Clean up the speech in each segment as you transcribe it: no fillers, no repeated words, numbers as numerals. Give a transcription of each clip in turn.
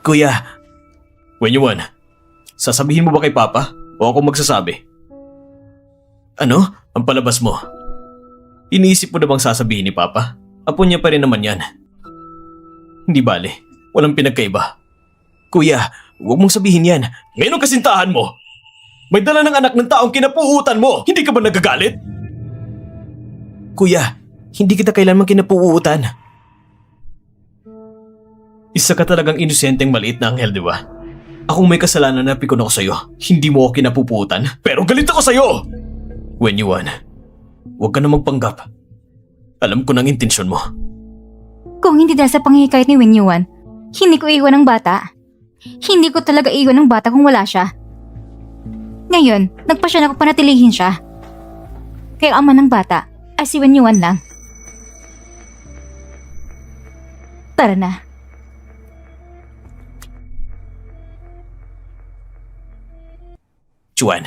Kuya, Wenyuan, sasabihin mo ba kay Papa o ako magsasabi? Ano? Ang palabas mo? Iniisip mo na bang sasabihin ni Papa? Apo niya pa rin naman yan. Hindi bale, walang pinagkaiba. Kuya, huwag mong sabihin yan. Ngayon ang kasintahan mo. May dala ng anak ng taong kinapuutan mo. Hindi ka ba nagagalit? Kuya, hindi kita kailanman kinapuutan. Isa ka talagang inosenteng maliit na anghel, di ba? Akong may kasalanan na pikon ako sa'yo. Hindi mo ako kinapuputan, pero galit ako sa'yo! Wenyuan, huwag ka na magpanggap. Alam ko ng intensyon mo. Kung hindi dahil sa panghihikayat ni Wenyuan, hindi ko iwan ang bata. Hindi ko talaga iwan ang bata kung wala siya. Ngayon, nagpasya na ako panatilihin siya. Kaya ama ng bata ay si Wenyuan lang. Tara na. Chuan,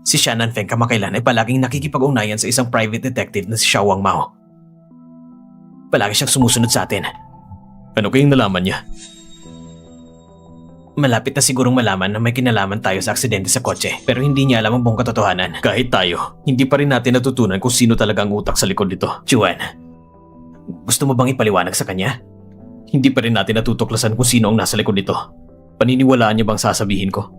si Shannon Feng kamakailan ay palaging nakikipag-ugnayan sa isang private detective na si Xiao Wang Mao. Palagi siyang sumusunod sa atin. Ano kayong nalaman niya? Malapit na sigurong malaman na may kinalaman tayo sa aksidente sa kotse pero hindi niya alam ang buong katotohanan. Kahit tayo, hindi pa rin natin natutunan kung sino talaga ang utak sa likod nito. Chuan, gusto mo bang ipaliwanag sa kanya? Hindi pa rin natin natutuklasan kung sino ang nasa likod nito. Paniniwalaan niya bang sasabihin ko?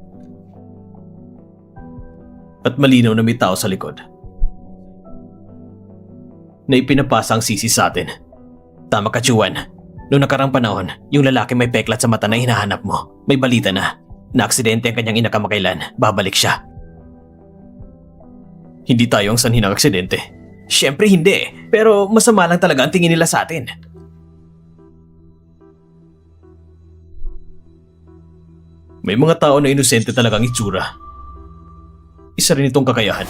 At malinaw na may tao sa likod na ipinapasa ang sisi sa atin. Tama ka, Chuan. Noong nakarang panahon, yung lalaki may peklat sa mata na hinahanap mo. May balita na aksidente ang kanyang ina kamakailan. Babalik siya. Hindi tayo ang sanhi ng aksidente. Siyempre hindi, pero masama lang talaga ang tingin nila sa atin. May mga tao na inosente talagang itsura. Isa rin itong kakayahan.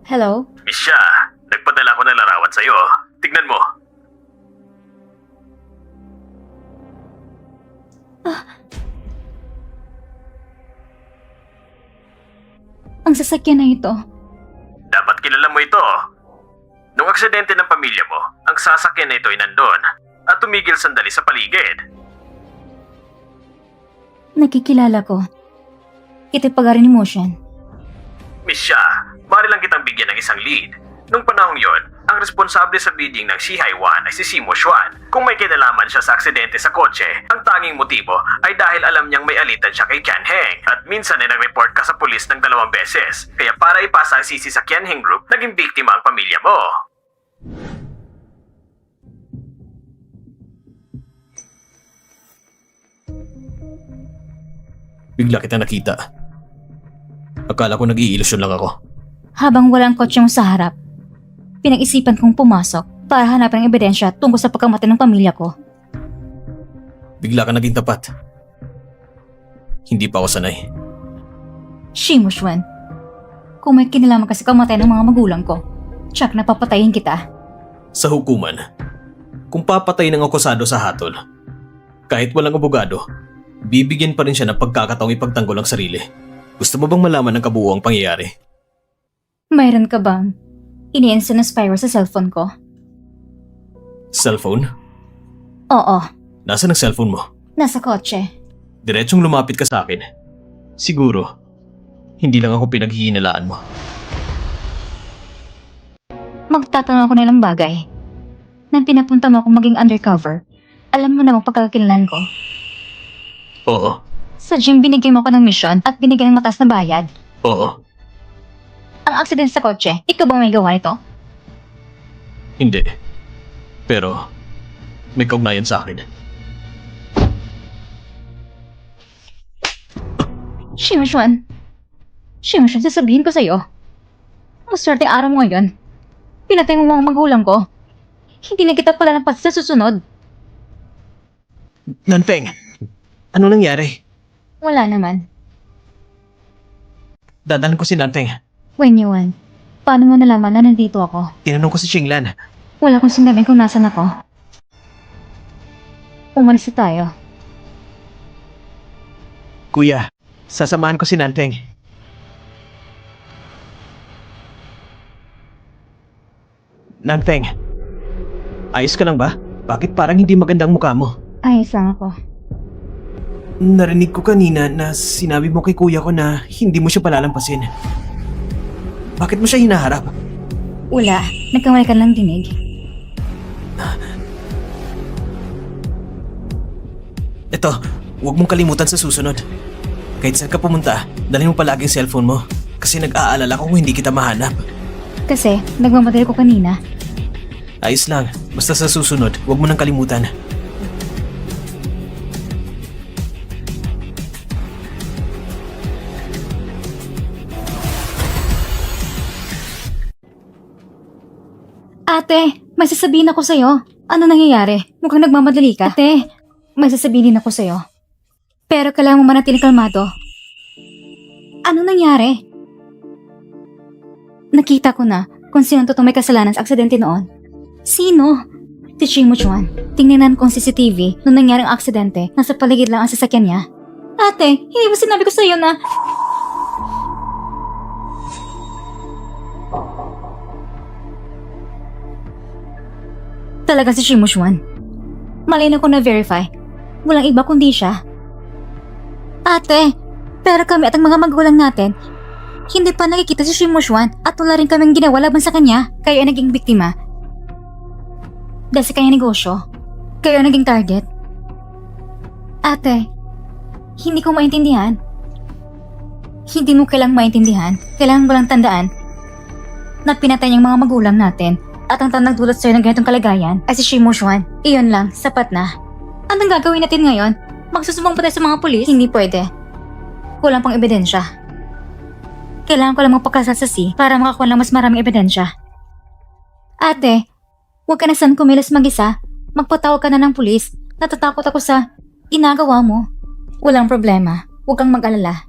Hello? Misha, nagpadala ko ng larawan sa'yo. Tignan mo. Ang sasakyan na ito. Dapat kilala mo ito. Nung aksidente ng pamilya mo, ang sasakyan na ito ay nandun at tumigil sandali sa paligid. Nakikilala ko. Ito'y pag-aari ni Motion. Misha, maaari lang kitang bigyan ng isang lead. Nung panahong yon, ang responsable sa bidding ng Shihai Wan ay si Simo Xuan. Kung may kinalaman siya sa aksidente sa kotse, ang tanging motibo ay dahil alam niyang may alitan siya kay Qian Heng. At minsan ay nag-report ka sa pulis ng 2 beses. Kaya para ipasa ang sisi sa Qian Heng Group, naging biktima ang pamilya mo. Bigla kita nakita. Akala ko nag-iilusyon lang ako. Habang walang kotse mo sa harap, pinag-isipan kong pumasok para hanapin ang ebidensya tungkol sa pagkamatay ng pamilya ko. Bigla ka naging tapat. Hindi pa ako sanay. Shimo Xuan, kung may kinalaman ka sa kamatay ng mga magulang ko, tsak na papatayin kita. Sa hukuman, kung papatay ng akusado sa hatol, kahit walang abogado, bibigyan pa rin siya ng pagkakataong ipagtanggol ang sarili. Gusto mo bang malaman ang kabuuang pangyayari? Mayroon ka bang ini-install na spyware sa cellphone ko? Cellphone? Oo, Nasaan ang cellphone mo? nasa kotse. Diretsong lumapit ka sa akin. Siguro, hindi lang ako pinaghihinalaan mo. Magtatanong ako ng ilang bagay. Nang pinapunta mo akong maging undercover, alam mo namang pagkakakilanlan ko. Oo, Sa gym binigyan mo ako ng misyon at binigyan ng mataas na bayad. oo, Ang aksidente sa kotse, ikaw bang may gawa nito? hindi. Pero, may kaugnayan sa akin. Shimo Xuan, sasabihin ko sa'yo. Maswerte araw mo ngayon. Pinatay mo mga magulang ko. Hindi na kita pala napas sa susunod. Nanfeng, ano nangyari? Wala naman. Dadalhin ko si Nanfeng. Wenyuan, paano mo nalaman na nandito ako? Tinanong ko si Xinglan. Wala akong sinabi kung nasan ako. Umalis na tayo. Kuya, sasamahan ko si Nanfeng. Nangteng, ayos ka lang ba? Bakit parang hindi magandang mukha mo? Ayos lang ako. Narinig ko kanina na sinabi mo kay kuya ko na hindi mo siya palalampasin. Bakit mo siya hinaharap? Wala, nagkamali ka lang dinig. Ito, huwag mong kalimutan sa susunod. Kahit saan ka pumunta, dalhin mo palagi ang cellphone mo. Kasi nag-aalala ko kung hindi kita mahanap. Kasi, nagmamadali ko kanina. Ayos lang, basta sa susunod, huwag mo nang kalimutan. Ate, may sasabihin ako sa'yo. Ano nangyayari? Mukhang nagmamadali ka. Ate, may sasabihin din ako sa'yo. Pero kailangan mo manatiling kalmado. Ano nangyari? Nakita ko na kung sino totoong may kasalanan sa aksidente noon. Sino? Si Shimo Chuan. Tingnan kong CCTV nung nangyaring aksidente. Nasa paligid lang ang sasakyan niya. Ate, hindi ba sinabi ko sa'yo na... Talaga si Shimo Chuan. Malinaw ko na-verify. Walang iba kundi siya. Ate, pero kami at ang mga magulang natin, hindi pa nakikita si Shimo Chuan at wala rin kaming ginawa laban sa kanya, kayo ay naging biktima. Dahil sa kanyang negosyo, kayo ay naging target. Ate, hindi ko maintindihan. Hindi mo kailangang maintindihan, kailangan mo lang tandaan na pinatay niyang mga magulang natin at ang nagdulot sa'yo ng ganitong kalagayan ay si Shimo Chuan. Iyon lang, sapat na. Anong gagawin natin ngayon? Magsusumbong pa tayo sa mga pulis? Hindi pwede. Kulang pang ebidensya. Kailangan ko lang magpakasasasi para makakuha lang mas maraming ebidensya. Ate, huwag ka na saan kumilos mag-isa. Magpatawag ka na ng pulis. Natatakot ako sa inagawa mo. Walang problema. Huwag kang mag-alala.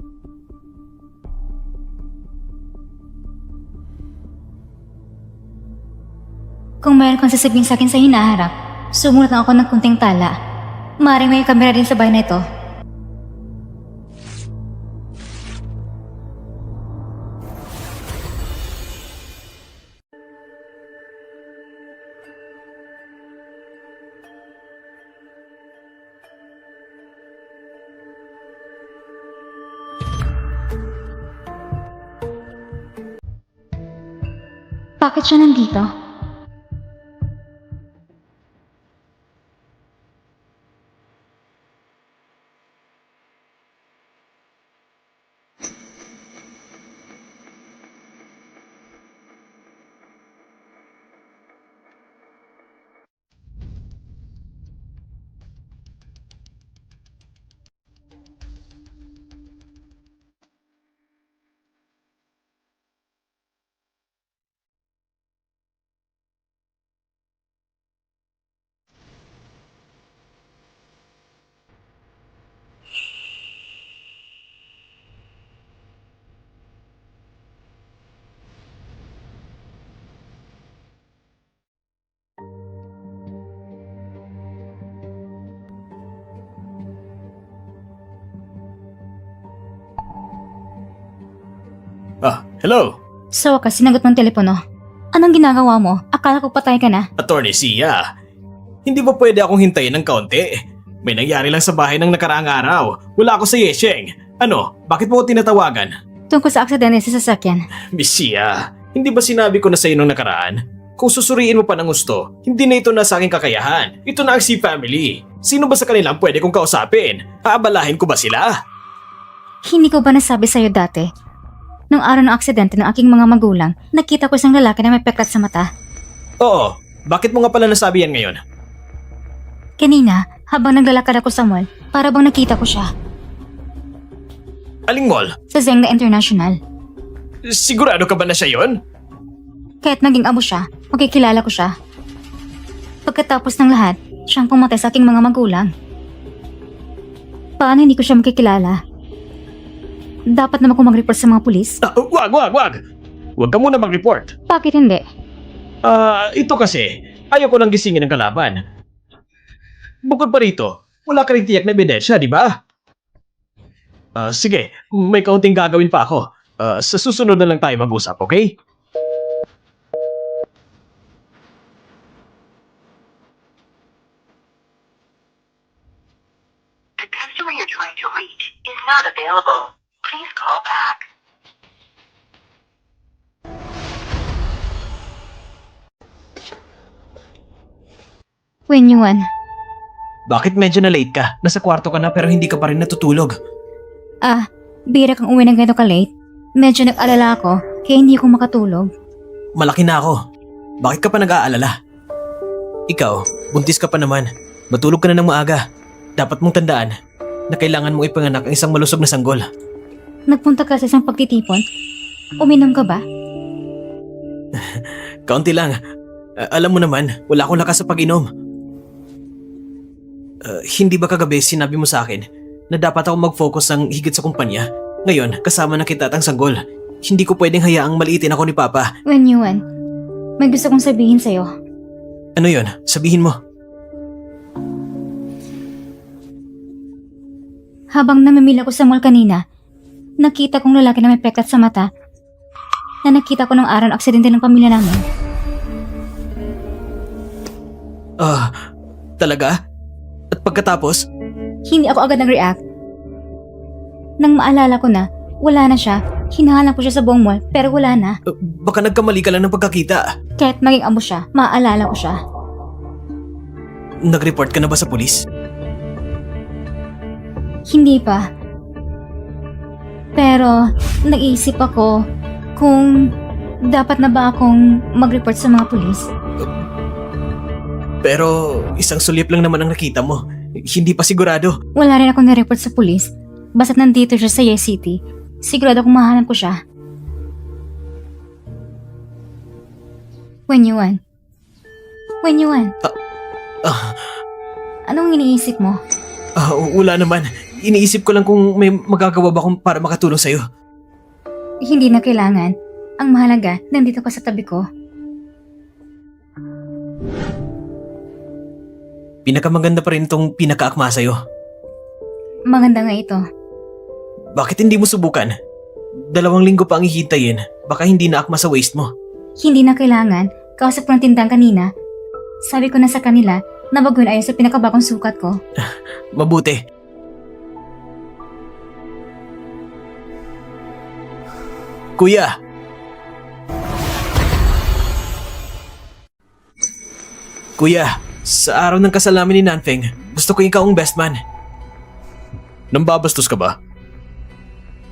Kung mayroon kang sasabihin sa akin sa hinaharap, sumunod lang ako ng kunting tala. Maring may kamera din sa bahay na ito. Bakit siya nandito? Hello? Sa wakas, sinagot mong telepono. Anong ginagawa mo? Akala ko patay ka na. Attorney Sia, hindi ba pwede akong hintayin ng kaunti? May nangyari lang sa bahay ng nakaraang araw. Wala ako sa Yesheng. Ano, bakit mo ko tinatawagan? Tungkol sa aksidente sa sasakyan. Miss Sia, hindi ba sinabi ko na sa iyo nung nakaraan? Kung susuriin mo pa ng gusto, hindi na ito na sa aking kakayahan. Ito na ang C-Family. Sino ba sa kanilang pwede kong kausapin? Aabalahin ko ba sila? Hindi ko ba nasabi sa'yo dati? Nung araw ng aksidente ng aking mga magulang, nakita ko isang lalaki na may peklat sa mata. Oo, bakit mo nga pala nasabi yan ngayon? Kanina, habang naglalakad ako sa mall, para bang nakita ko siya. Aling mall? Sa Zengda International. Sigurado ka ba na siya yon? Kahit naging amo siya, makikilala ko siya. Pagkatapos ng lahat, siyang pumatay sa aking mga magulang. Paano hindi ko siya makikilala? Dapat naman ko mag-report sa mga pulis. Wag! Huwag ka muna mag-report. Bakit hindi? Ito kasi, ayaw ko nang gisingin ng kalaban. Bukod pa rito, wala ka rin tiyak na ebidensya, di ba? Sige, may kaunting gagawin pa ako. Sa susunod na lang tayo mag-usap, okay? trying to reach is not available. Please call back. Wen Yuan, Bakit medyo na late ka? Nasa kwarto ka na pero hindi ka pa rin natutulog. bira kang uwi ng ganito ka-late. Medyo nag-alala ako, kaya hindi ako makatulog. Malaki na ako. Bakit ka pa nag-aalala? Ikaw, buntis ka pa naman. Matulog ka na ng maaga. Dapat mong tandaan na kailangan mong ipanganak ang isang malusog na sanggol. Nagpunta ka sa isang pagtitipon? Uminom ka ba? Kaunti lang. Alam mo naman, wala akong lakas sa pag-inom. Hindi ba kagabi sinabi mo sa akin na dapat ako mag-focus ng higit sa kumpanya? Ngayon, kasama na kita at ang sanggol. Hindi ko pwedeng hayaang maliitin ako ni Papa. Wen Yuan, may gusto kong sabihin sa'yo. Ano yon? Sabihin mo. Habang namimili ako sa mall kanina, nakita kong lalaki na may peklat sa mata na nakita ko nung araw ng aksidente ng pamilya namin. Talaga? At pagkatapos, Hindi ako agad nag-react. Nang maalala ko na, wala na siya. Hinahanap ko siya sa buong mall, pero wala na. baka nagkamali ka lang ng pagkakita. Kahit maging amo siya, maaalala ko siya. Nag-report ka na ba sa pulis? Hindi pa. Pero, nag-iisip ako kung dapat na ba akong mag-report sa mga pulis. Pero isang sulyap lang naman ang nakita mo. Hindi pa sigurado. Wala rin akong na-report sa pulis. Basta't nandito siya sa Yes City, sigurado akong mahanap ko siya. Wen Yuan. Wen Yuan, anong iniisip mo? Wala naman. Iniisip ko lang kung may magagawa ba akong para makatulong sa'yo. Hindi na kailangan. Ang mahalaga, nandito ka sa tabi ko. Pinakamaganda pa rin itong pinakaakma sa'yo. Maganda nga ito. Bakit hindi mo subukan? 2 linggo pa ang hihintayin. Baka hindi na akma sa waist mo. Hindi na kailangan. Kausap ko ng tindang kanina. Sabi ko na sa kanila na baguhin ayon sa pinakabagong sukat ko. Mabuti. Kuya! Kuya, sa araw ng kasal namin ni Nanfeng, gusto ko ikaw ang best man. Nambabastos ka ba?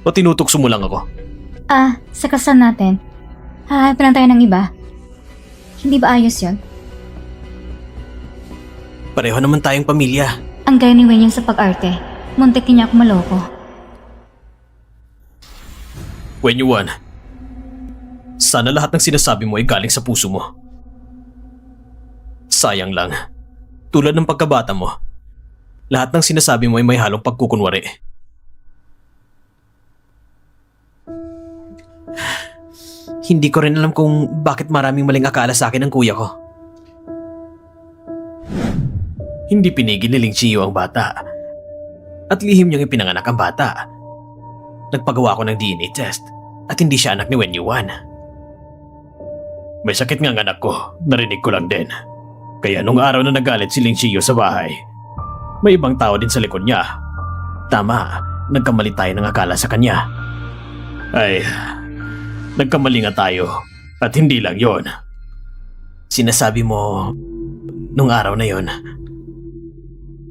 O tinutukso mo lang ako? Sa kasal natin, hahanap lang tayo ng iba. Hindi ba ayos yun? Pareho naman tayong pamilya. Ang gaya ni Wen Yang sa pag-arte. Muntik niya ako maloko. When you won, sana lahat ng sinasabi mo ay galing sa puso mo. Sayang lang, tulad ng pagkabata mo, lahat ng sinasabi mo ay may halong pagkukunwari. Hindi ko rin alam kung bakit maraming maling akala sa akin ng kuya ko. Hindi pinigil ni Ling Chiyo ang bata. At lihim niyang ipinanganak ang bata. Nagpagawa ko ng DNA test at hindi siya anak ni Wen Yuan. May sakit nga ang anak ko, narinig ko lang din. Kaya nung araw na nagalit si Ling Chiyo sa bahay, may ibang tao din sa likod niya. Tama, nagkamali tayo ng akala sa kanya. Ay, nagkamali nga tayo at hindi lang yon. Sinasabi mo, nung araw na yon.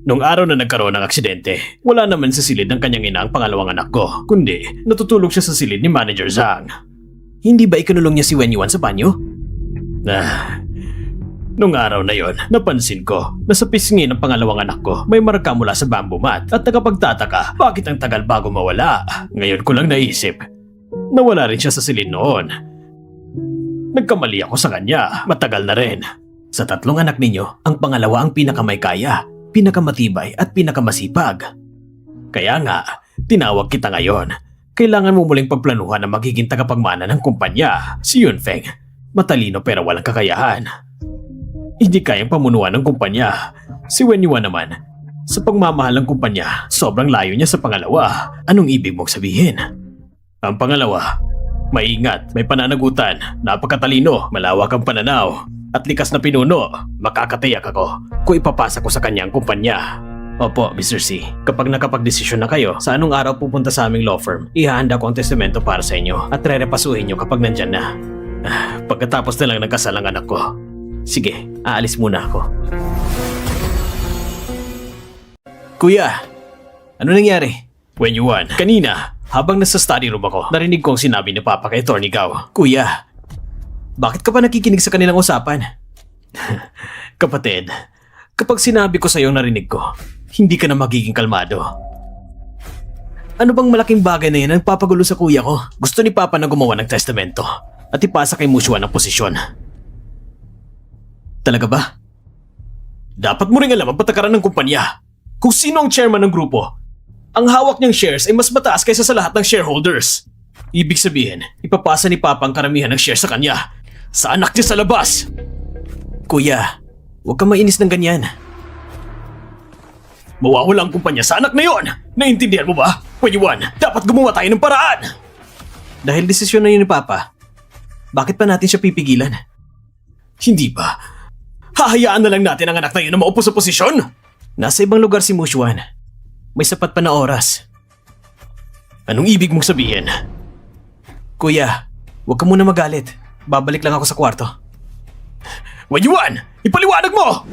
Nung araw na nagkaroon ng aksidente, wala naman sa silid ng kanyang ina ang pangalawang anak ko, kundi natutulog siya sa silid ni Manager Zhang. Hindi ba ikinulong niya si Wen Yuan sa banyo? Nung araw na yon, napansin ko na sa pisngi ng pangalawang anak ko may marka mula sa bamboo mat at nakapagtataka bakit ang tagal bago mawala. Ngayon ko lang naisip, nawala rin siya sa silid noon. Nagkamali ako sa kanya, matagal na rin. Sa 3 anak ninyo, ang pangalawa ang pinakamay kaya, pinakamatibay at pinakamasipag. Kaya nga, tinawag kita ngayon. Kailangan mo muling pagplanuhan na magiging tagapagmana ng kumpanya. Si Yunfeng, matalino pero walang kakayahan. Hindi kayang pamunuan ng kumpanya. Si Wen Yuan naman, sa pagmamahal ng kumpanya, sobrang layo niya sa pangalawa. Anong ibig mong sabihin? Ang pangalawa, maingat, may pananagutan, napakatalino, malawak ang pananaw, at likas na pinuno. Makakatiyak ako kung ipapasa ko sa kanya ang kumpanya. Opo, Mr. C. Kapag nakapag-desisyon na kayo sa anong araw pupunta sa aming law firm, ihahanda ko ang testamento para sa inyo at rerepasuhin nyo kapag nandyan na. Pagkatapos na lang nagkasal ang anak ko. Sige, aalis muna ako. Kuya, ano nangyari? When you won. Kanina, habang nasa study room ako, narinig kong sinabi ni Papa kay Atty. Gao. Kuya, bakit ka pa nakikinig sa kanilang usapan? Kapatid, kapag sinabi ko sa iyo narinig ko, hindi ka na magiging kalmado. Ano bang malaking bagay na yan ang papagulo sa kuya ko? Gusto ni Papa na gumawa ng testamento at ipasa kay Mushwan ang posisyon. Talaga ba? Dapat mo rin alam ang patakaran ng kumpanya. Kung sino ang chairman ng grupo, ang hawak niyang shares ay mas mataas kaysa sa lahat ng shareholders. Ibig sabihin, ipapasa ni Papa ang karamihan ng shares sa kanya. Sa anak niya sa labas. Kuya, huwag kang mainis ng ganyan. Mawawala ang kumpanya sa anak na yon. Naintindihan mo ba? When you won, dapat gumawa tayo ng paraan. Dahil desisyon na yun ni Papa, bakit pa natin siya pipigilan? Hindi ba? Hahayaan na lang natin ang anak na yun na maupo sa posisyon? Nasa ibang lugar si Mushwan. May sapat pa na oras. Anong ibig mong sabihin? Kuya, huwag ka muna magalit. Babalik lang ako sa kwarto. When you won, ipaliwanag mo!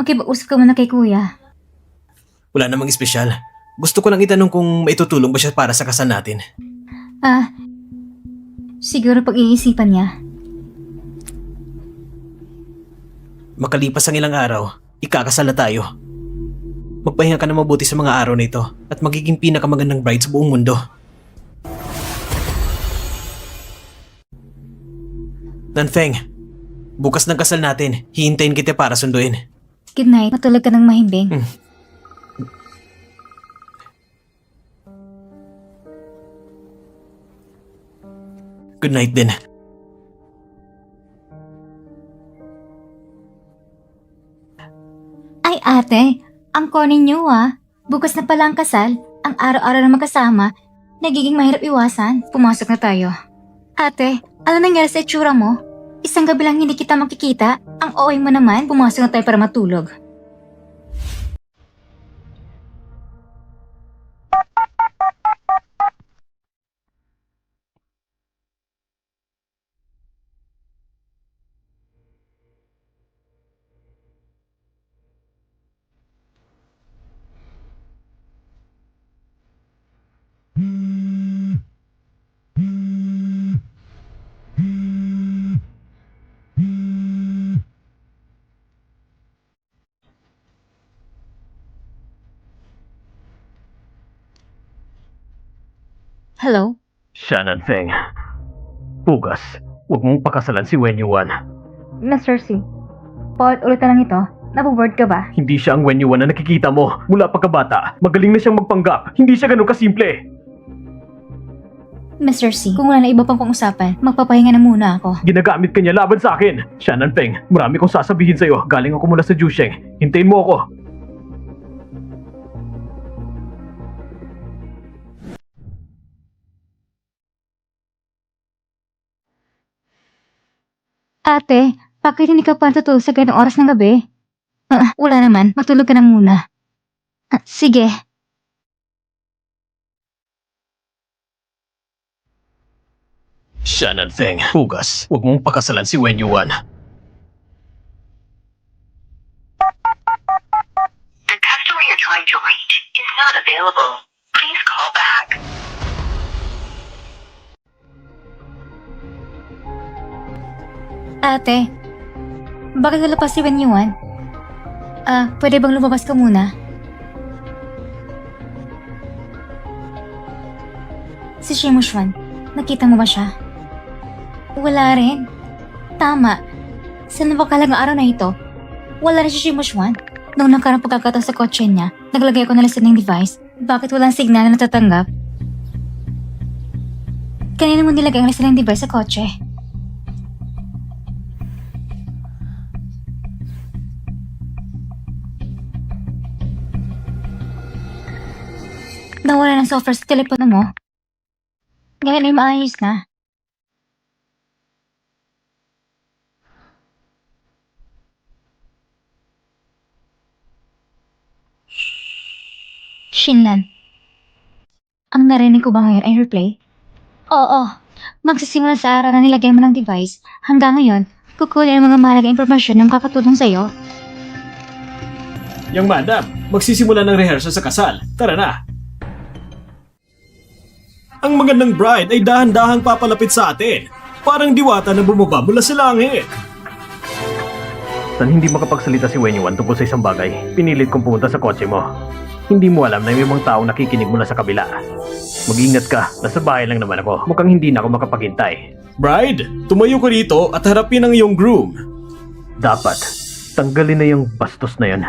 Makipag-usap ka muna kay kuya. Wala namang espesyal. Gusto ko lang itanong kung maitutulong ba siya para sa kasal natin. Siguro pag-iisipan niya. Makalipas ang ilang araw, ikakasal na tayo. Magpahinga ka na mabuti sa mga araw na ito at magiging pinakamagandang bride sa buong mundo. Nanfeng, bukas ng kasal natin, hihintayin kita para sunduin. Good night. Matulog ka ng mahimbing. Good night din. Ay ate, ang konin niyo Bukas na pala ang kasal, ang araw-araw na magkasama, nagiging mahirap iwasan. Pumasok na tayo. Ate, ano nangyari sa itsura mo? Isang gabi lang hindi kita makikita. Ang OA mo naman, pumasok na tayo para matulog. Hello? Siya, Nanfeng. Bukas, huwag mong pakasalan si Wen Yuan. Mr. C, paulit-ulit na lang ito. Naboboard ka ba? Hindi siya ang Wen Yuan na nakikita mo. Mula pagkabata, magaling na siyang magpanggap. Hindi siya ganun kasimple. Mr. C, kung wala na iba pang pang-usapan, magpapahinga na muna ako. Ginagamit ka niya laban sa akin. Siya, Nanfeng, marami kong sasabihin sa'yo. Galing ako mula sa Jusheng. Hintayin mo ako. Ate, bakit hindi ka pa natutulog sa ganong oras ng gabi? Wala naman, matulog ka na muna. Sige. Siya, Nanfeng. Bukas, huwag mong pakasalan si Wen Yuan. The customer you're trying to reach is not available. Please call back. Ate, bakit wala pa si Wen Yuan? Pwede bang lumabas ka muna? Si Shimushwan, nakita mo ba siya? Wala rin. Tama. Sa napakalang araw na ito, wala rin si Shimushwan. Noong nakarang pagkakataon sa kotse niya, naglagay ako ng listening device. Bakit walang signal na natatanggap? Kanina mo nilagay ang listening device sa kotse? Nawala ng software sa telepono mo. Ngayon ay maayos na. Shinlan, ang narinig ko ba ngayon ay replay? Oo. Magsisimula sa araw na nilagay mo ng device. Hanggang ngayon, kukunin ang mga mahalagang impormasyon na makakatulong sa'yo. Yang madam, magsisimula ng rehearsal sa kasal. Tara na! Ang magandang bride ay dahan-dahang papalapit sa atin. Parang diwata na bumaba mula sa langit. Tan hindi makapagsalita si Wenyuan tungkol sa isang bagay, pinilit kong pumunta sa kotse mo. Hindi mo alam na may mga taong nakikinig mula sa kabila. Mag-ingat ka, nasa bahay lang naman ako. Mukhang hindi na ako makapaghintay. Bride, tumayo ka dito at harapin ang iyong groom. Dapat, tanggalin na yung bastos na yun.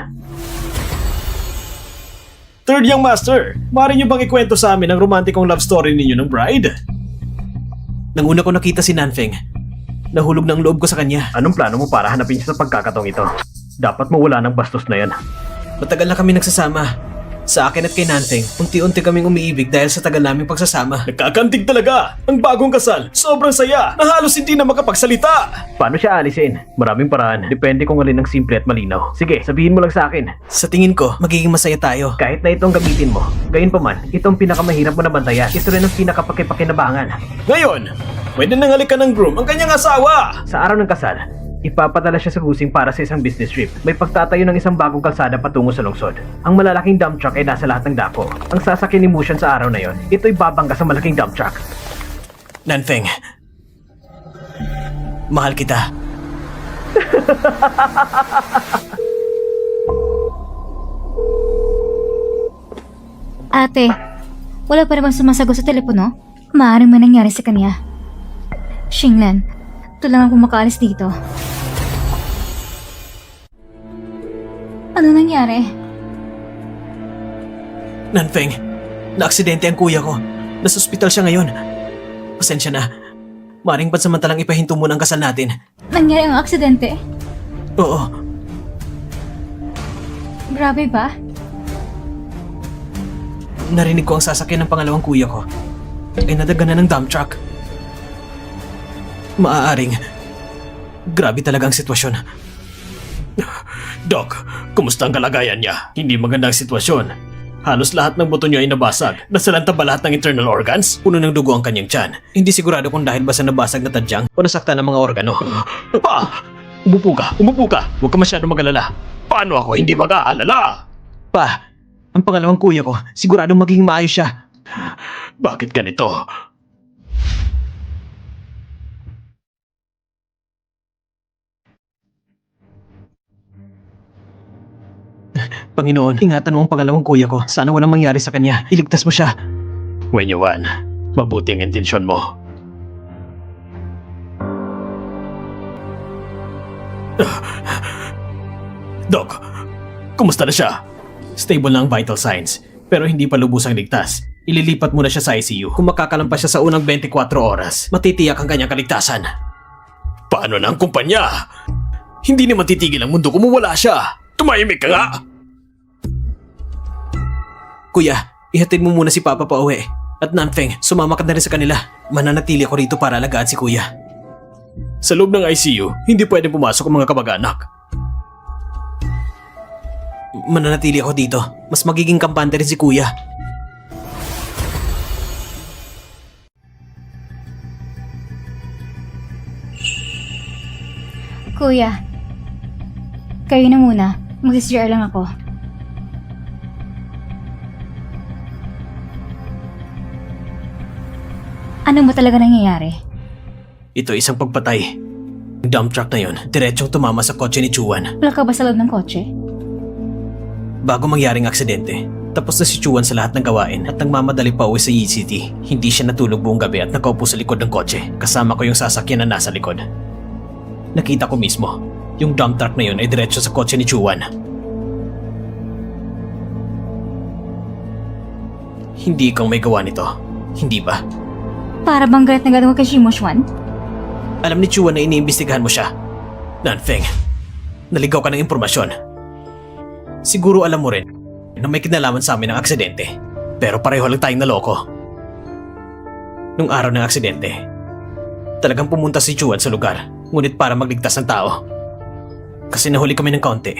Third young master, maaari niyo bang ikwento sa amin ang romantikong love story ninyo ng bride? Nang una ko nakita si Nanfeng, nahulog na ang loob ko sa kanya. Anong plano mo para hanapin siya sa pagkakataong ito? Dapat mawala ng bastos na yan. Matagal na kami nagsasama. Sa akin at kay Nanfeng, unti-unti kaming umiibig dahil sa tagal naming pagsasama. Nagkakantig talaga! Ang bagong kasal, sobrang saya, na halos hindi na makapagsalita! Paano siya alisin? Maraming paraan. Depende kung alin ang simple at malinaw. Sige, sabihin mo lang sa akin. Sa tingin ko, magiging masaya tayo. Kahit na itong gamitin mo. Gayunpaman, itong pinakamahirap mo na bantayan. Ito rin ang pinakapakipakinabangan. Ngayon, pwede nang halikan ng groom ang kanyang asawa! Sa araw ng kasal, ipapadala siya sa Gusing para sa isang business trip. May pagtatayo ng isang bagong kalsada patungo sa lungsod. Ang malalaking dump truck ay nasa lahat ng dako. Ang sasakyan ni Mushan sa araw na yon, ito'y babangga sa malaking dump truck. Nanfeng, mahal kita. Ate, wala pa naman sumasagot sa telepono? Maaaring may nangyari sa kanya. Shinlan, ito lang ako makaalis dito. Ano nangyari? Nanfeng, naaksidente ang kuya ko. Nasa ospital siya ngayon. Pasensya na. Maring pansamantalang ipahinto muna ang kasal natin. Nangyari ang aksidente? Oo, Grabe ba? narinig ko ang sasakyan ng pangalawang kuya ko. Ay nadaganan ng dump truck. Maaaring, grabe talaga ang sitwasyon. Doc, kumusta ang kalagayan niya? Hindi maganda ang sitwasyon. Halos lahat ng buto niya ay nabasag. Nasalanta ba lahat ng internal organs? Puno ng dugo ang kanyang tiyan. Hindi sigurado kung dahil ba sa nabasag na tadyang o nasaktan ng mga organo. Pa! Umupo ka! Umupo ka! Huwag ka masyado mag-alala. Paano ako hindi mag-aalala? Pa, ang pangalawang kuya ko, siguradong magiging maayos siya. Bakit ganito? Panginoon, ingatan mo ang pangalawang kuya ko. Sana walang mangyari sa kanya. Iligtas mo siya. Wenyuan, mabuti ang intensyon mo. Doc, kumusta na siya? Stable na ang vital signs, pero hindi pa lubusang ligtas. Ililipat muna siya sa ICU. Kung makakalampas siya sa unang 24 oras, matitiyak ang kanyang kaligtasan. Paano na ang kumpanya? Hindi naman titigil ang mundo kung wala siya. Tumahimik ka nga! Kuya, ihatid mo muna si Papa pa uwi. At Nanfeng, sumama ka na rin sa kanila. Mananatili ako rito para alagaan si Kuya. Sa loob ng ICU, hindi pwede pumasok ang mga kamag-anak. Mananatili ako dito. Mas magiging kampante rin si Kuya. Kuya, kayo na muna. Mag-CR lang ako. Ano ba talaga nangyayari? Ito isang pagpatay. Ang dump truck na yon, diretsong tumama sa kotse ni Chuan. Wala ka ba sa loob ng kotse? Bago mangyaring aksidente, tapos na si Chuan sa lahat ng gawain at nagmamadali pa uwi sa City. Hindi siya natulog buong gabi at nakaupo sa likod ng kotse. Kasama ko yung sasakyan na nasa likod. Nakita ko mismo, yung dump truck na yon ay diretso sa kotse ni Chuan. Hindi ikaw may gawa nito, hindi ba? Para bang galit na galit ko kay Shimoshwan? Alam ni Chuan na iniimbestigahan mo siya. Nanfeng, naligaw ka ng impormasyon. Siguro alam mo rin na may kinalaman sa amin ang aksidente. Pero pareho lang tayong naloko. Nung araw ng aksidente, talagang pumunta si Chuan sa lugar, ngunit para magligtas ng tao. Kasi nahuli kami ng kaunti.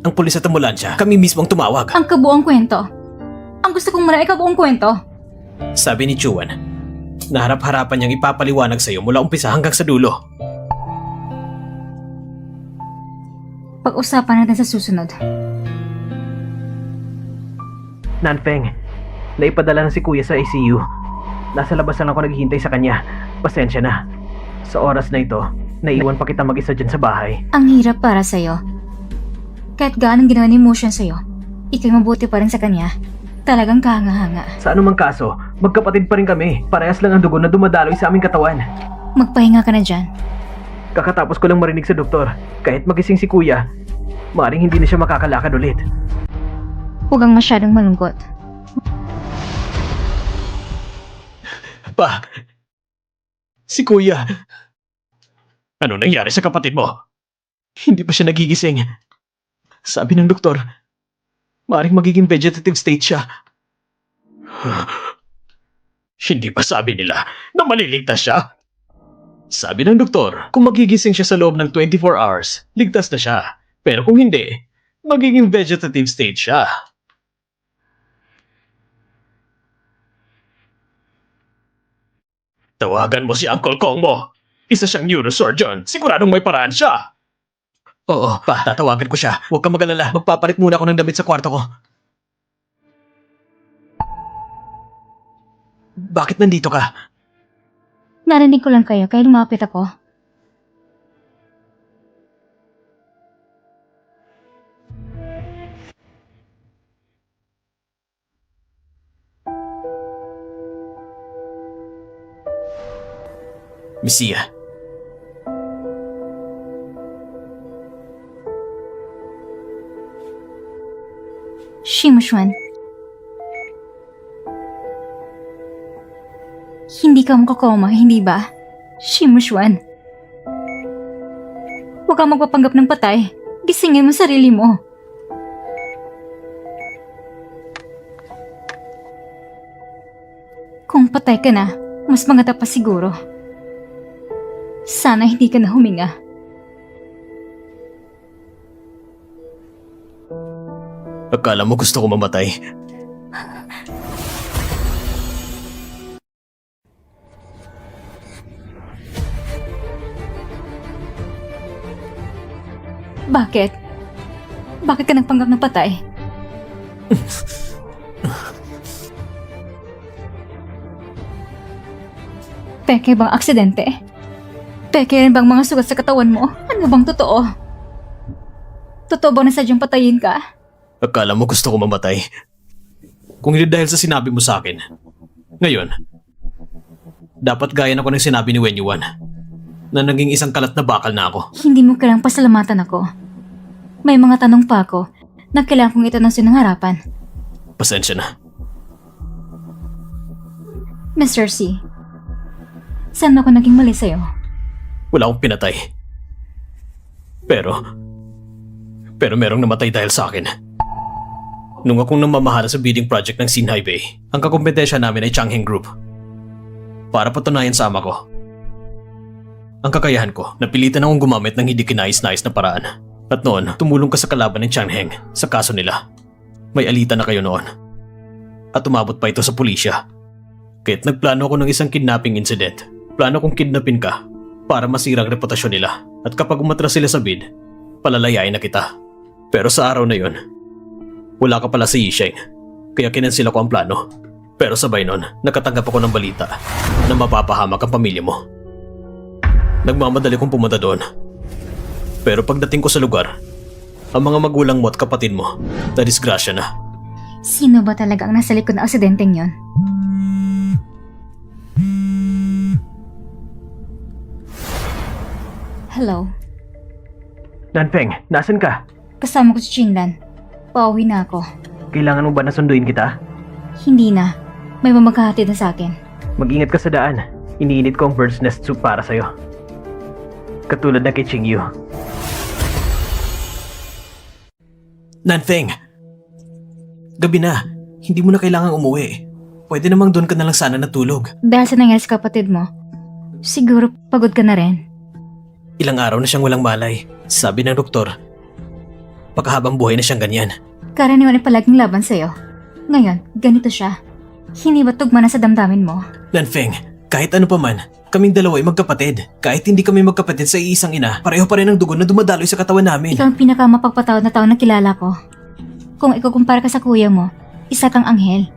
Ang pulis at ambulansya, kami mismo ang tumawag. Ang kabuang kwento. gusto kong marinig ang buong kwento. Sabi ni Chuan. Naharap-harapan niyang ipapaliwanag sa'yo mula umpisa hanggang sa dulo. Pag-usapan natin sa susunod. Nanfeng, naipadala na si Kuya sa ICU. Nasa labas lang ako naghihintay sa kanya. Pasensya na. Sa oras na ito, naiwan pa kita mag-isa dyan sa bahay. Ang hirap para sa'yo. Kahit gaano ginawa ni Motion sa'yo, ikay mabuti pa rin sa kanya. Talagang kahanga-hanga. Sa anumang kaso, magkapatid pa rin kami. Parehas lang ang dugo na dumadaloy sa aming katawan. Magpahinga ka na dyan. Kakatapos ko lang marinig sa doktor, kahit magising si Kuya, maaaring hindi na siya makakalakad ulit. Huwag kang masyadong malungkot. Pa! Si Kuya! Ano nangyari sa kapatid mo? Hindi pa siya nagigising. Sabi ng doktor, maaaring magiging vegetative state siya. Hindi pa sabi nila na maliligtas siya? Sabi ng doktor, kung magigising siya sa loob ng 24 hours, ligtas na siya. Pero kung hindi, magiging vegetative state siya. Tawagan mo si Uncle Kong mo. Isa siyang neurosurgeon. Siguradong may paraan siya. Oo, pa, tatawagan ko siya. Huwag kang mag-alala. Magpapalit muna ako ng damit sa kwarto ko. Bakit nandito ka? Narinig ko lang kayo kaya lumapit ako. Misia. Shimushuan. Hindi ka makakoma, hindi ba? Shimushuan. Huwag kang magpapanggap ng patay. Gisingin mo sarili mo. Kung patay ka na, mas maganda pa siguro. Sana hindi ka na huminga. Akala mo gusto ko mamatay? Bakit? Bakit ka nagpanggap ng patay? Peke bang aksidente? Peke rin bang mga sugat sa katawan mo? Ano bang totoo? Totoo ba na sadyang patayin ka? Akala mo gusto ko mamatay? Kung hindi dahil sa sinabi mo sa akin. Ngayon, dapat gaya na ko ng sinabi ni Wen Yuan na naging isang kalat na bakal na ako. Hindi mo kailangang pasalamatan ako. May mga tanong pa ako na kailangan kong itanong ng harapan. Pasensya na. Mr. C, saan ako naging mali sa'yo? Wala akong pinatay. Pero merong namatay dahil sa akin. Nung akong namamahala sa bidding project ng Sinhai Bay, ang kakompetensya namin ay Changheng Group. Para patunayan sa ama ko ang kakayahan ko, napilitan akong gumamit ng hindi kinais-nais na paraan. At noon, tumulong ka sa kalaban ng Changheng sa kaso nila. May alitan na kayo noon. At umabot pa ito sa pulisya. Kaya't nagplano ako ng isang kidnapping incident. Plano kong kidnapin ka para masira ang reputasyon nila. At kapag umatras sila sa bid, palalayain na kita. Pero sa araw na yon, wala ka pala sa Yisheng. Kaya kinansila ko ang plano. Pero sabay nun, nakatanggap ako ng balita na mapapahamak ang pamilya mo. Nagmamadali kong pumunta doon. Pero pagdating ko sa lugar, ang mga magulang mo at kapatid mo, nadisgrasya na. Sino ba talaga ang nasa likod ng aksidenteng yon? Hello? Nanfeng, nasan ka? Kasama ko si Chinlan. Pauwi na ako. Kailangan mo ba na sunduin kita? Hindi na. May mamaghahatid na sa akin. Mag-ingat ka sa daan. Iniinit ko ang bird's nest soup para sa'yo. Katulad na kay Chingyu. Nanfeng! Gabi na. Hindi mo na kailangang umuwi. Pwede namang doon ka na lang sana natulog. Dahil sa nangyari sa kapatid mo, siguro pagod ka na rin. Ilang araw na siyang walang malay. Sabi ng doktor, pagkahabang buhay na siyang ganyan. Karaniwan ay palaging laban sa'yo. Ngayon, ganito siya. Hindi ba tugma na sa damdamin mo? Lanfeng, kahit ano pa man, kaming dalawa ay magkapatid. Kahit hindi kami magkapatid sa iisang ina, pareho pa rin ang dugo na dumadaloy sa katawan namin. Ikaw ang pinakamapagpatawad na tao na kilala ko. Kung ikukumpara ka sa kuya mo, isa kang anghel.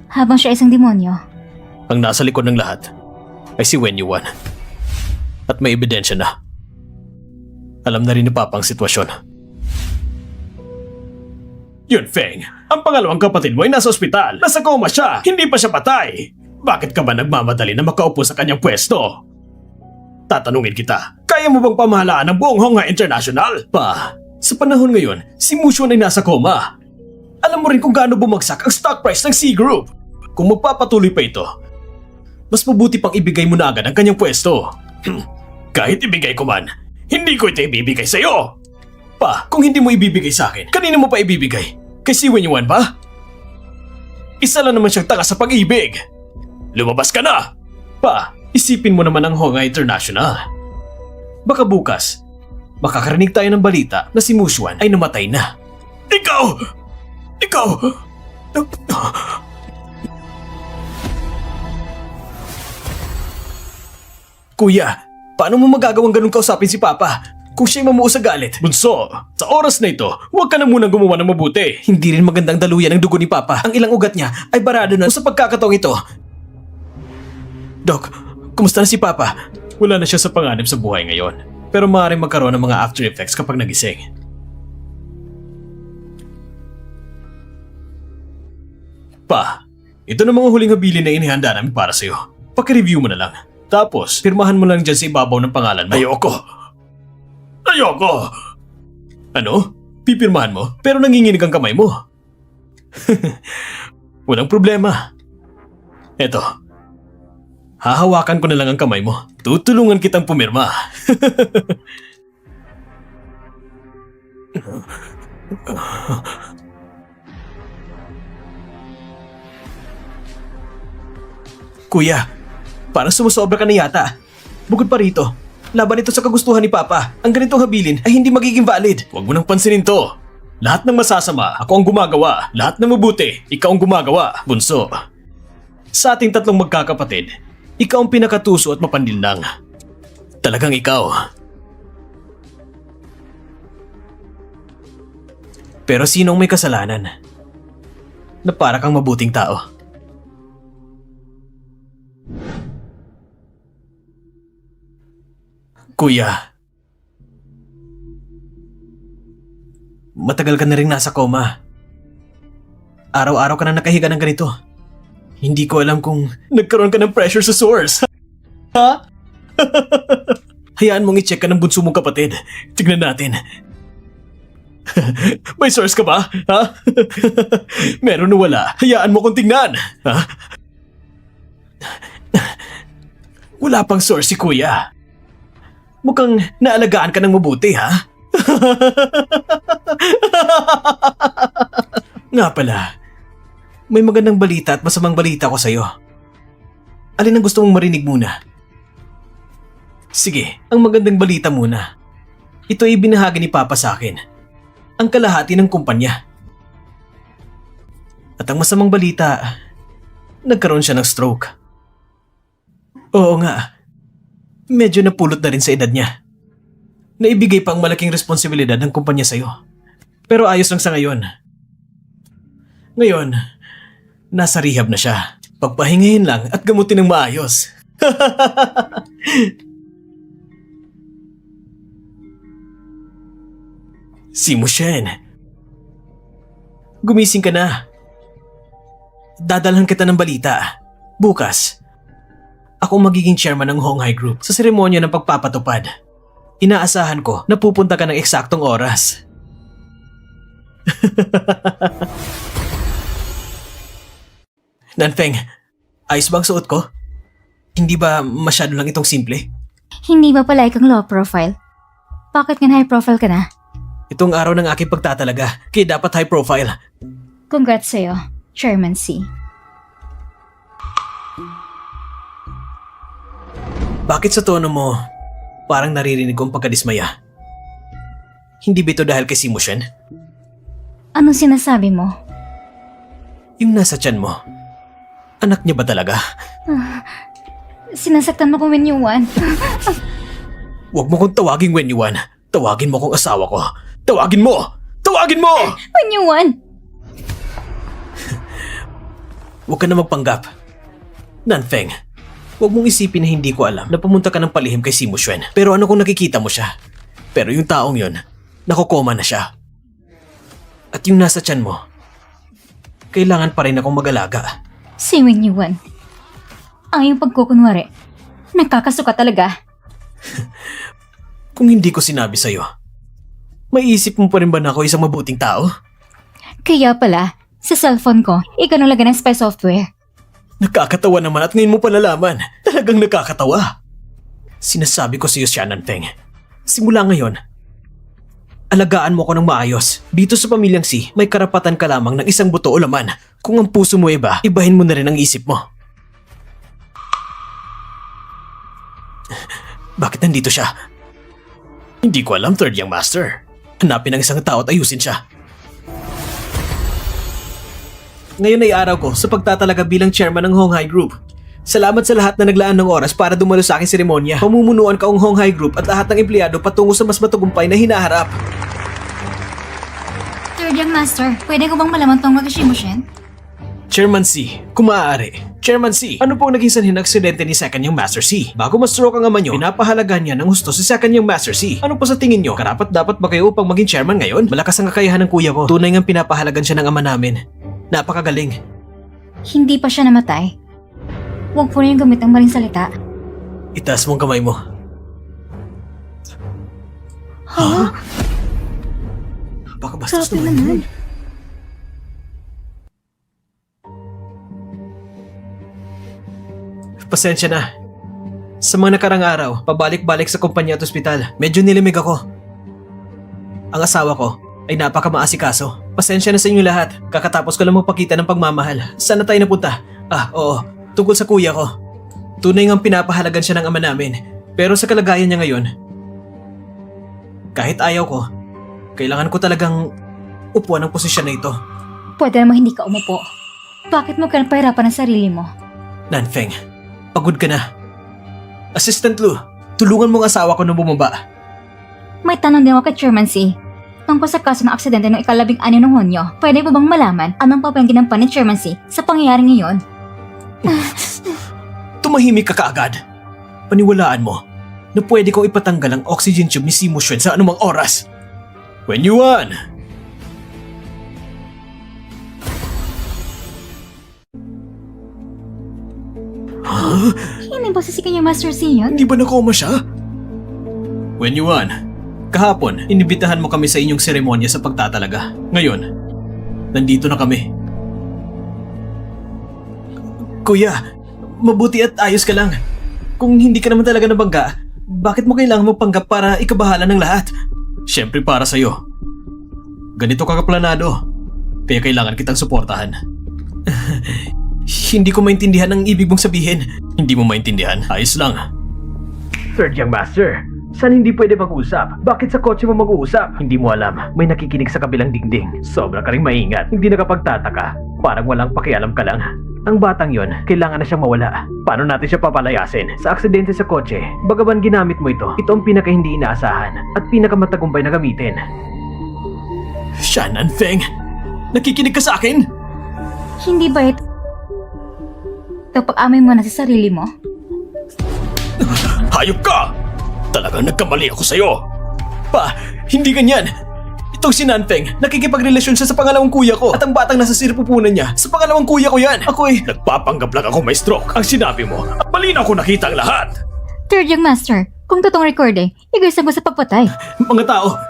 Habang siya isang demonyo. Ang nasa likod ng lahat ay si Wen Yuan. At may ebidensya na. Alam na rin ni Papa ang sitwasyon. Yun, Feng. Ang pangalawang kapatid mo ay nasa ospital. Nasa coma siya. Hindi pa siya patay. Bakit ka ba nagmamadali na makaupo sa kanyang pwesto? Tatanungin kita, kaya mo bang pamahalaan ang buong Honghai International? Pa, sa panahon ngayon, si Mushuan ay nasa coma. Alam mo rin kung gaano bumagsak ang stock price ng C Group. Kung magpapatuloy pa ito, mas mabuti pang ibigay mo na agad ang kanyang pwesto. Kahit ibigay ko man, hindi ko ito ibibigay sa'yo. Pa, kung hindi mo ibibigay sa akin, kanino mo pa ibibigay? Kay si Wen Yuan ba? Isa lang naman siyang taka sa pag-ibig. Lumabas ka na! Pa, isipin mo naman ang Honghai International. Baka bukas, makakarinig tayo ng balita na si Mushuan ay namatay na. Ikaw! Kuya, paano mo magagawang ganun kausapin si Papa? Kung siya'y mamuo sa galit. Bunso, sa oras na ito, huwag ka na munang gumawa ng mabuti. Hindi rin magandang daluyan ng dugo ni Papa. Ang ilang ugat niya ay barado na sa pagkakataong ito. Doc, kumusta na si Papa? Wala na siya sa panganib sa buhay ngayon. Pero maaaring magkaroon ng mga after effects kapag nagising. Pa, ito na mga huling habilin na inihanda namin para sa'yo. Paki-review mo na lang. Tapos, pirmahan mo lang dyan sa ibabaw ng pangalan mo. Ayoko! Ano? Pipirmahan mo? Pero nanginginig ang kamay mo. Walang problema. Eto. Hahawakan ko na lang ang kamay mo. Tutulungan kitang pumirma. Kuya, parang sumusobra ka na yata. Bukod pa rito, laban ito sa kagustuhan ni Papa. Ang ganitong habilin ay hindi magiging valid. Huwag mo nang pansinin to. Lahat ng masasama, ako ang gumagawa. Lahat ng mabuti, ikaw ang gumagawa. Bunso, sa ating tatlong magkakapatid, ikaw ang pinakatuso at mapandinlang. Talagang ikaw. Pero sinong may kasalanan na para kang mabuting tao? Kuya, matagal ka na rin nasa coma. Araw-araw ka na nakahiga ng ganito. Hindi ko alam kung nagkaroon ka ng pressure sa source. Ha? Hayaan mong i-check ka ng bunso mong kapatid. Tignan natin. May source ka ba? Ha? Meron o wala? Hayaan mo kong tingnan. Ha? Wala pang source si Kuya. Mukhang naalagaan ka ng mabuti, ha? Nga pala, may magandang balita at masamang balita ko sa'yo. Alin ang gusto mong marinig muna? Sige, ang magandang balita muna. Ito ay binahagi ni Papa sa akin. Ang kalahati ng kumpanya. At ang masamang balita, nagkaroon siya ng stroke. Oo nga. Medyo napulot na rin sa edad niya. Naibigay pa ang malaking responsibilidad ng kumpanya sa'yo. Pero ayos lang sa ngayon. Ngayon, nasa rehab na siya. Pagpahingahin lang at gamutin ng maayos. Si Mushen. Gumising ka na. Dadalhan kita ng balita. Bukas, ako magiging chairman ng Honghai Group sa seremonya ng pagpapatupad. Inaasahan ko na pupunta ka ng eksaktong oras. Nanfeng, ayos ba ang suot ko? Hindi ba masyado lang itong simple? Hindi ba pala ikang low profile? Bakit nga high profile ka na? Itong araw ng aking pagtatalaga, kaya dapat high profile. Congrats sa'yo, Chairman C. Bakit sa tono mo, parang naririnig ko ang pagkadismaya? Hindi ba ito dahil kay si Mushen? Anong sinasabi mo? Yung nasa tiyan mo, anak niya ba talaga? Sinasaktan mo ko, Wen Yuan. Huwag mo kong tawagin Wen Yuan. Tawagin mo kong asawa ko. Tawagin mo! Tawagin mo! Wen Yuan! Huwag ka na magpanggap. Nanfeng, huwag mong isipin na hindi ko alam na pumunta ka ng palihim kay Simu Xuan. Pero ano kung nakikita mo siya? Pero yung taong yun, nakokoma na siya. At yung nasa tiyan mo, kailangan pa rin akong mag-alaga. Si Wen Yuan. Ang iyong pagkukunwari. Nakakasuka talaga. Kung hindi ko sinabi sa'yo, may isip mo pa rin ba na ako isang mabuting tao? Kaya pala, sa cellphone ko, ikaw nang lagyan ng spy software. Nakakatawa naman at ngayon mo pa nalaman. Talagang nakakatawa. Sinasabi ko sa'yo, Shannon Feng. Simula ngayon, alagaan mo ko ng maayos. Dito sa pamilyang Si, may karapatan ka lamang ng isang buto o laman. Kung ang puso mo iba, ibahin mo na rin ang isip mo. Bakit nandito siya? Hindi ko alam, Third Young Master. Hanapin ang isang tao at ayusin siya. Ngayon ay araw ko sa pagtatalaga bilang chairman ng Honghai Group. Salamat sa lahat na naglaan ng oras para dumalo sa aking seremonya. Pamumunuan ka ang Honghai Group at lahat ng empleyado patungo sa mas matagumpay na hinaharap. Third Young Master, pwede ko bang malaman tong Magashimu Shen? Chairman C, kung maaari. Chairman C, ano pong naging sanhin ng aksidente ni Second Young Master C? Bago ma-stroke ang ama nyo, pinapahalagan niya ng husto si Second Young Master C. Ano pa sa tingin nyo? Karapat dapat ba kayo upang maging chairman ngayon? Malakas ang kakayahan ng kuya ko. Tunay ngang pinapahalagan siya ng ama namin. Napakagaling. Hindi pa siya namatay. Huwag po na yung gamit ang maling salita. Itaas mo ang kamay mo. Ha? Baka bastos Grabe naman yun. naman. Pasensya na. Sa mga nakarang araw, pabalik-balik sa kumpanya at ospital, medyo nilimig ako. Ang asawa ko ay napakamaasikaso. Pasensya na sa inyo lahat. Kakatapos ko lang magpakita ng pagmamahal. Saan na tayo napunta? Oo. Tungkol sa kuya ko. Tunay ngang pinapahalagan siya ng ama namin. Pero sa kalagayan niya ngayon, kahit ayaw ko, kailangan ko talagang upuan ang posisyon na ito. Pwede naman hindi ka umupo. Bakit mo ka napahirapan ang sarili mo? Nanfeng, pagod ka na. Assistant Lu, tulungan mo ang asawa ko na bumaba. May tanong din ako kay Chairman C. Tungkol sa kaso ng aksidente ng ika-12 ng Hunyo, pwede mo bang malaman anong papel ginampan ni Chairman C sa pangyayari ngayon? Tumahimik ka kaagad. Paniwalaan mo na pwede kong ipatanggal ang oxygen tube ni Simu Xuan sa anumang oras. Wen Yuan! Hindi ba si kanya Master C yun? Hindi ba nakoma siya? Wen Yuan, kahapon, inibitahan mo kami sa inyong seremonya sa pagtatalaga. Ngayon, nandito na kami. Kuya, mabuti at ayos ka lang. Kung hindi ka naman talaga nabangga, bakit mo kailangan magpanggap para ikabahala ng lahat? Siyempre para sa'yo. Ganito ka kaplanado, kaya kailangan kitang suportahan. Hindi ko maintindihan ang ibig mong sabihin. Hindi mo maintindihan? Ayos lang. Third Young Master, saan hindi pwede mag-usap? Bakit sa kotse mo mag-uusap? Hindi mo alam, may nakikinig sa kabilang dingding. Sobra ka rin maingat, hindi nakapagtataka. Parang walang pakialam ka lang. Ang batang yon, kailangan na siyang mawala. Paano natin siya papalayasin? Sa aksidente sa kotse, bagaman ginamit mo ito, ito ang pinaka hindi inaasahan at pinakamatagumpay na gamitin. Shannon Feng, nakikinig ka sa akin? Hindi ba ito pag-amay mo na sa sarili mo? Hayop ka! Talagang nagkamali ako sa'yo! Pa, hindi ganyan! Itong si Nanfeng, nakikipagrelasyon siya sa pangalawang kuya ko at ang batang nasa siripupunan niya, sa pangalawang kuya ko yan! Ako'y nagpapanggap lang ako may stroke. Ang sinabi mo, at malinaw ko nakita ang lahat! Third Young Master, kung totoong recording, igaysan ko sa pagpatay. Mga tao,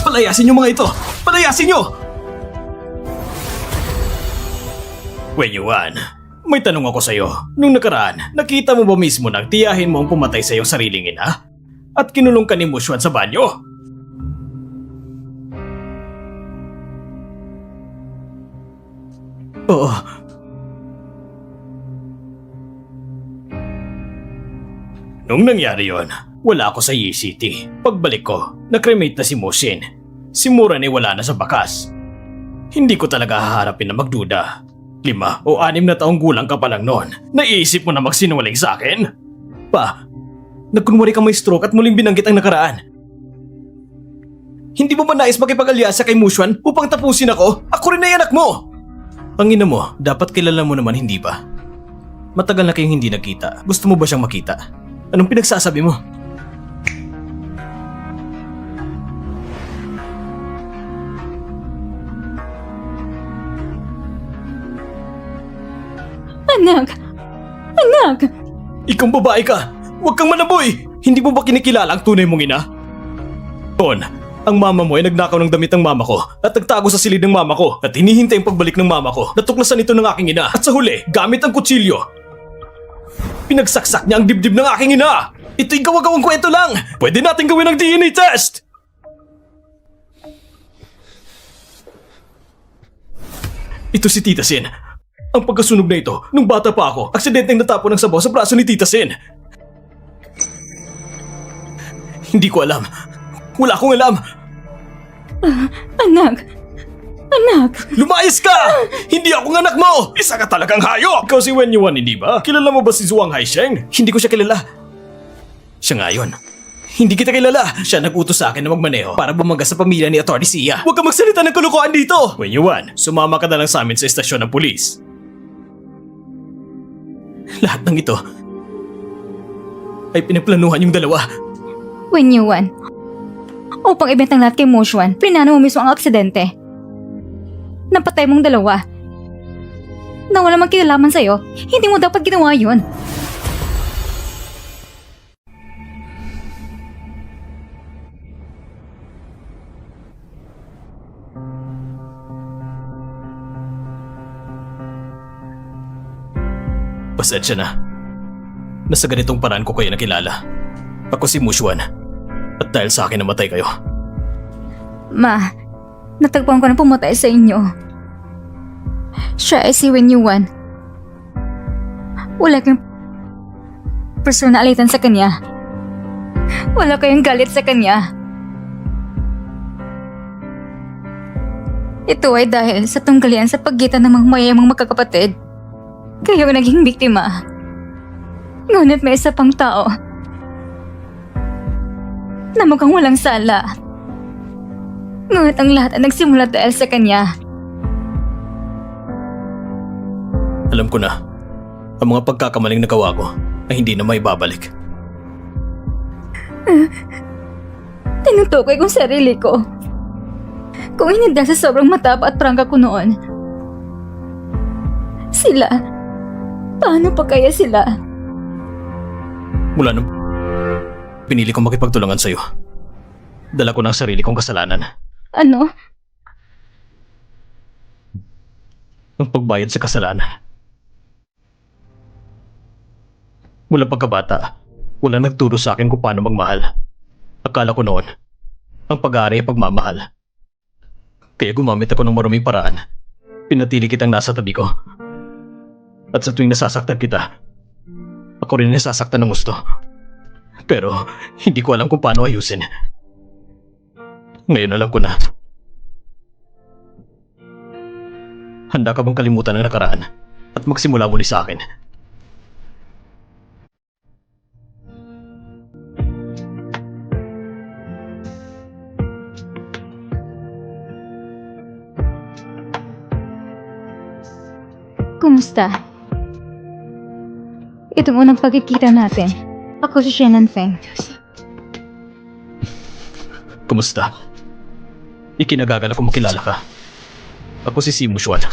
palayasin niyo mga ito! Palayasin niyo! Wen Yuan, may tanong ako sa'yo. Nung nakaraan, nakita mo ba mismo nang tiyahin mo ang pumatay sa iyong sariling ina? At kinulong ka ni Mu Xuan sa banyo? Oo. Nung nangyari yon, wala ako sa Yi City. Pagbalik ko, nakremate na si Mu Xin. Si Muran ay wala na sa bakas. Hindi ko talaga haharapin na magduda. 5 o 6 na taong gulang ka pa lang noon. Naisip mo na magsinungaling sa akin? Pa, nagkunwari kang may stroke at muling binanggit ang nakaraan. Hindi mo ba nais makipag-alyasa kay Mushuan upang tapusin ako? Ako rin ay anak mo! Ang ina mo, dapat kilala mo naman, hindi ba? Matagal na kayong hindi nagkita. Gusto mo ba siyang makita? Anong pinagsasabi mo? Anak! Anak! Ikaw babae ka! Huwag kang manaboy! Hindi mo ba kinikilala ang tunay mong ina? Ton, ang mama mo ay nagnakaw ng damit ng mama ko at nagtago sa silid ng mama ko at hinihintay ang pagbalik ng mama ko. Natuklasan ito ng aking ina at sa huli, gamit ang kutsilyo. Pinagsaksak niya ang dibdib ng aking ina! Ito'y gawa-gawang kwento lang! Pwede natin gawin ang DNA test! Ito si Tita Sin. Ang pagkasunog na ito, nung bata pa ako, aksidenteng natapon ng sabaw sa braso ni Tita Sin. Hindi ko alam. Wala akong alam. Anak! Anak! Lumayas ka! Hindi ako ng anak mo! Isa ka talagang hayop! Ikaw si Wen Yuan, hindi ba? Kilala mo ba si Zhuang Haisheng? Hindi ko siya kilala. Siya nga yun. Hindi kita kilala. Siya nag-utos sa akin na magmaneho para bumangga sa pamilya ni Atty. Sia. Huwag ka magsalita ng kalokohan dito! Wen Yuan, sumama ka na lang sa amin sa estasyon ng pulis. Lahat ng ito ay pinaplanuhan yung dalawa. Wen Yuan, upang ibentang lahat kay Mushuan, plinano mo mismo ang aksidente. Napatay mong dalawa. Na wala mang kinalaman sa'yo, hindi mo dapat ginawa yun. Pasensya na. Nasa ganitong paraan ko kayo nakilala. Ako si Mushuan. At dahil sa akin namatay kayo. Ma, natagpuan ko na pumatay sa inyo. Siya ay si Wen Yuan. Wala kayong personalitan sa kanya. Wala kayong galit sa kanya. Ito ay dahil sa tunggalian sa pagitan ng mga mayayamang magkakapatid. Kayo ang naging biktima. Ngunit may isa pang tao na mukhang walang sala. Ngunit ang lahat ay nagsimula dahil sa kanya. Alam ko na. Ang mga pagkakamaling nagawa ko ay hindi na maibabalik. Tinutukoy kong sarili ko. Kung hindi dahil sa sobrang mataba at prangka ko noon. Sila, paano pa kaya sila? Mula nung pinili kong makipagtulungan sa'yo, dala ko ng sarili kong kasalanan. Ano? Ang pagbayad sa kasalanan. Mula pagkabata, walang nagturo sa akin kung paano magmahal. Akala ko noon, ang pag-aari ay pagmamahal. Kaya gumamit ako ng maruming paraan. Pinatili kitang nasa tabi ko. At sa tuwing nasasaktan kita, ako rin nasasaktan ng gusto. Pero hindi ko alam kung paano ayusin. Ngayon alam ko na. Handa ka bang kalimutan ang nakaraan at magsimula muli sa akin? Kumusta? Itong unang pagkikita natin. Ako si Shannon Feng. Kumusta? Ikinagagalak kung makilala ka. Ako si Simu Xuan.